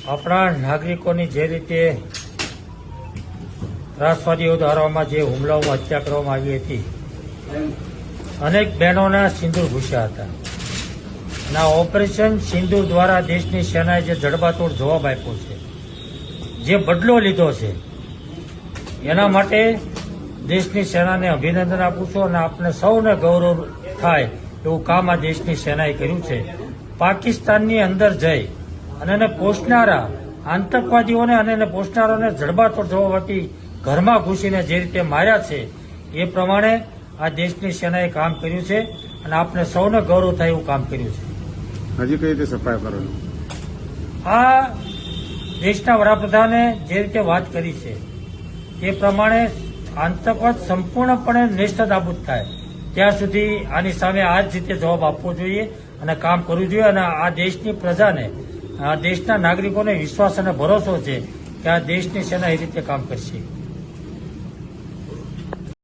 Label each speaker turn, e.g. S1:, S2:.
S1: આપણા નાગરિકોની જે રીતે ત્રાસવાદીઓ દ્વારામાં જે હુમલાઓમાં હત્યા કરવામાં આવી હતી, અનેક બહેનોના સિંદૂર ઘૂસ્યા હતા અને આ ઓપરેશન સિંદૂર દ્વારા દેશની સેનાએ જે જડબાતોડ જવાબ આપ્યો છે, જે બદલો લીધો છે, એના માટે દેશની સેનાને અભિનંદન આપું છું અને આપને સૌને ગૌરવ થાય એવું કામ આ દેશની સેનાએ કર્યું છે. પાકિસ્તાનની અંદર જઈ અને એને પોષનારા આતંકવાદીઓને અને એને પોષનારાઓને જડબાતોડ જવાબ આપી ઘરમાં ઘૂસીને જે રીતે માર્યા છે, એ પ્રમાણે આ દેશની સેનાએ કામ કર્યું છે અને આપને સૌને ગૌરવ થાય એવું કામ કર્યું છે.
S2: હજી કઈ રીતે સફાઈ કરવાની?
S1: આ દેશના વડાપ્રધાને જે રીતે વાત કરી છે એ પ્રમાણે આતંકવાદ સંપૂર્ણપણે નેસ્તનાબૂદ થાય ત્યાં સુધી આની સામે આ જ રીતે જવાબ આપવો જોઈએ અને કામ કરવું જોઈએ. અને આ દેશની પ્રજાને, આ દેશના નાગરિકોને વિશ્વાસ અને ભરોસો છે કે આ દેશની સેના એ રીતે કામ કરશે.